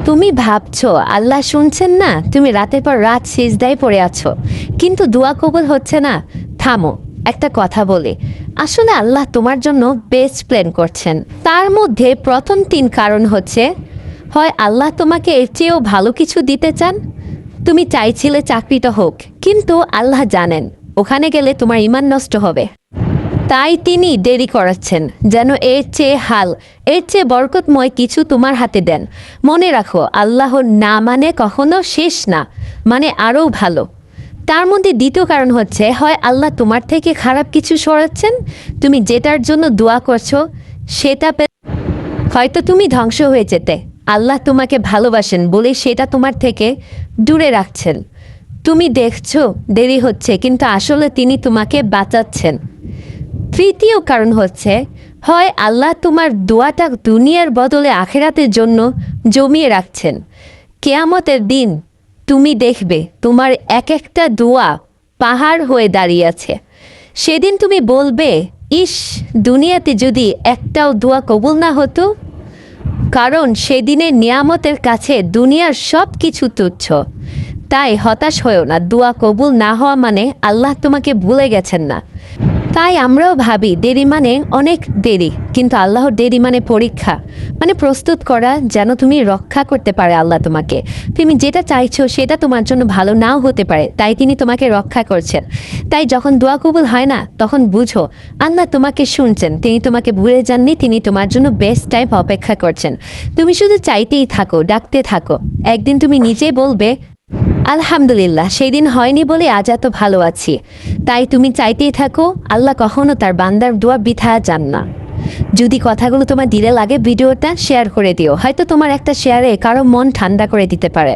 তুমি ভাবছো আল্লাহ শুনছেন না, তুমি রাতের পর রাত সিজদায় পড়ে আছো, কিন্তু দোয়া কবুল হচ্ছে না। থামো, একটা কথা বলি। আসলে আল্লাহ তোমার জন্য বেস্ট প্ল্যান করছেন। তার মধ্যে প্রথম 3 কারণ হচ্ছে, হয় আল্লাহ তোমাকে এর চেয়েও ভালো কিছু দিতে চান। তুমি চাইছিলে চাকরিটা হোক, কিন্তু আল্লাহ জানেন ওখানে গেলে তোমার ঈমান নষ্ট হবে, তাই তিনি দেরি করাচ্ছেন যেন এর চেয়ে বরকতময় কিছু তোমার হাতে দেন। মনে রাখো, আল্লাহর না মানে কখনো শেষ না, মানে আরও ভালো। তার মধ্যে দ্বিতীয় কারণ হচ্ছে, হয় আল্লাহ তোমার থেকে খারাপ কিছু সরাচ্ছেন, তুমি যেটার জন্য দোয়া করছো সেটা হয়তো তুমি ধ্বংস হয়ে যেতে, আল্লাহ তোমাকে ভালোবাসেন বলে সেটা তোমার থেকে দূরে রাখছেন। তুমি দেখছো দেরি হচ্ছে, কিন্তু আসলে তিনি তোমাকে বাঁচাচ্ছেন। তৃতীয় কারণ হচ্ছে, হয় আল্লাহ তোমার দোয়াটা দুনিয়ার বদলে আখেরাতের জন্য জমিয়ে রাখছেন। কেয়ামতের দিন তুমি দেখবে তোমার এক একটা দোয়া পাহাড় হয়ে দাঁড়িয়ে আছে। সেদিন তুমি বলবে, ইস, দুনিয়াতে যদি একটাও দোয়া কবুল না হতো। কারণ সেদিনের নিয়ামতের কাছে দুনিয়ার সব কিছু তুচ্ছ। তাই হতাশ হয়েও না, দোয়া কবুল না হওয়া মানে আল্লাহ তোমাকে ভুলে গেছেন না। তাই আমরাও ভাবি দেরি মানে অনেক দেরি, কিন্তু আল্লাহর দেরি মানে পরীক্ষা, মানে প্রস্তুত করা যেন তুমি রক্ষা করতে পারে আল্লাহ তোমাকে। তুমি যেটা চাইছো সেটা তোমার জন্য ভালো নাও হতে পারে, তাই তিনি তোমাকে রক্ষা করছেন। তাই যখন দোয়া কবুল হয় না, তখন বুঝো আল্লাহ তোমাকে শুনছেন, তিনি তোমাকে ভুলে যাননি, তিনি তোমার জন্য বেস্ট টাইম অপেক্ষা করছেন। তুমি শুধু চাইতেই থাকো, ডাকতে থাকো, একদিন তুমি নিজেই বলবে, আলহামদুলিল্লাহ, সেই দিন হয়নি বলে আজ এত ভালো আছি। তাই তুমি চাইতেই থাকো, আল্লাহ কখনো তার বান্দার দোয়া বৃথা যান না। যদি কথাগুলো তোমার দিলে লাগে, ভিডিওটা শেয়ার করে দিও, হয়তো তোমার একটা শেয়ারে কারো মন ঠান্ডা করে দিতে পারে।